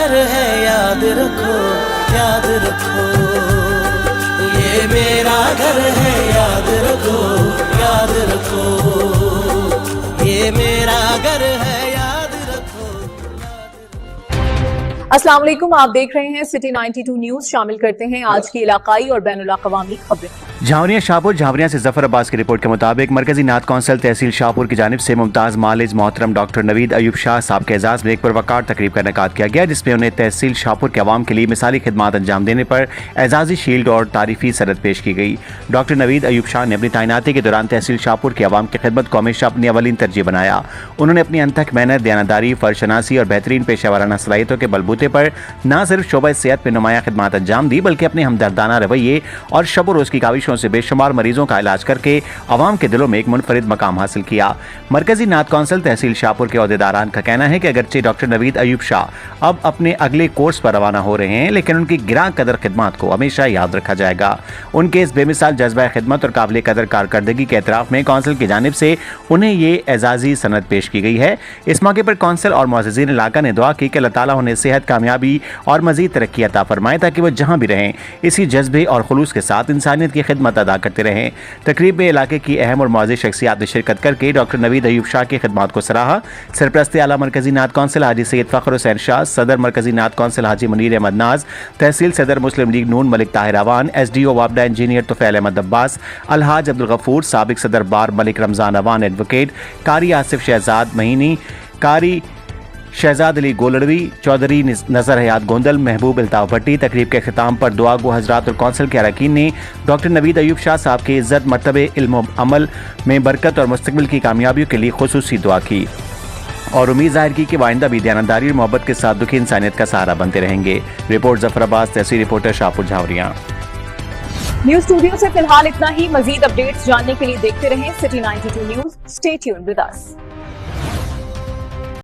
घर है याद रखो, याद रखो। ये मेरा घर है याद रखो, याद रखो। ये मेरा घर है याद रखो, याद रखो। अस्सलाम वालेकुम, आप देख रहे हैं सिटी 92 न्यूज। शामिल करते हैं आज की इलाकाई और बैनुल-अक़वामी खबरें। झावरिया शाहपुर। झावरिया से जफर अब्बास की रिपोर्ट के मुताबिक मरकजी नात कौंसिल तहसील शाहपुर की जानिब से मुमताज़ मालिज मोहतरम डॉक्टर नवीद अयूब शाह साहब के एजाज़ में एक पुरवकार तकरीब का इनेकाद किया गया, जिसमें उन्हें तहसील शाहपुर के अवाम के लिए मिसाली खिदमात अंजाम देने पर एजाज़ी शील्ड और तारीफी सनद पेश की गई। डॉक्टर नवीद अयूब शाह ने अपनी तैनाती के दौरान तहसील शाहपुर के अवाम की खिदमत को हमेशा अपनी अवलीन तरजीह बनाया। उन्होंने अपनी अनथक मेहनत, दयानतदारी, फर्शनासी और बेहतरीन पेशा वाराना सलाहियतों के बलबूते पर न सिर्फ शोबा सेहत में नुमाया खिदमात अंजाम दी, बल्कि अपने हमदर्दाना रवैये और शब रोज़ की काविशों से बेशुमार मरीजों का इलाज करके अवाम के दिलों में एक मुनफरिद मकाम हासिल किया। मरकजी नात कौंसिल तहसील शाहपुर के ओहदेदारान का कहना है कि अगरचे डॉक्टर नवीद अयूब शाह अब अपने अगले कोर्स पर रवाना हो रहे हैं, लेकिन उनकी गिरां कदर खिदमत को हमेशा याद रखा जाएगा। उनके इस बेमिसाल जज्बा खिदमत और काबिल कदर कारकर्दगी के एतराफ में कौंसिल की जानिब से उन्हें ये एजाजी सनद पेश की गई है। इस मौके पर कौंसिल और मुअज़्ज़िज़ीन इलाका ने दुआ की कि अल्लाह ताला उन्हें सेहत, कामयाबी और मजीद तरक्की अता फरमाए, ताकि वह जहाँ भी रहें इसी जज्बे और खुलूस के साथ इंसानियत की खिदमत अदा करते रहें। तकरीब में इलाके की अहम और मुअज़्ज़िज़ शख्सियात ने शिरकत करके डॉक्टर नवीद अयूब शाह की खिदमत को सराहा। सरपरस्त आला मरकजी नात कौंसिल हाजी सैयद फ़ख्र हुसैन शाह, सदर मरकजी नात कौंसिल हाजी मुनीर अहमद नाज, तहसील सदर मुस्लिम लीग नून मलिक ताहिर अवान, SDO वाबडा इंजीनियर तुफ़ैल अहमद अब्बास, अलहाज अब्दुल गफूर, साबिक सदर बार मलिक रमज़ान अवान, एडवोकेट कारी आसिफ शहजाद महीनी, कारी शहजाद अली गोलड़वी, चौधरी नज़र हयात गोंदल, महबूब अल्ताफ़ भट्टी। तकरीब के अख्ताम पर दुआ गो हज़रात और कौंसिल के अरकान ने डॉक्टर नवीद अयूब शाह साहब के इज़्ज़त, मर्तबे, इल्म अमल में बरकत और मुस्तक़बिल की कामयाबियों के लिए खुसूसी दुआ की और उम्मीद जाहिर की कि आइंदा भी दयानतदारी और मोहब्बत के साथ दुखी इंसानियत का सहारा बनते रहेंगे। रिपोर्ट जफर अब्बास, तहसील रिपोर्टर शाहपुर झावरिया। न्यूज स्टूडियो से फिलहाल इतना ही। मजीद अपडेट्स जानने के लिए देखते रहें city 92 news. Stay tuned with us.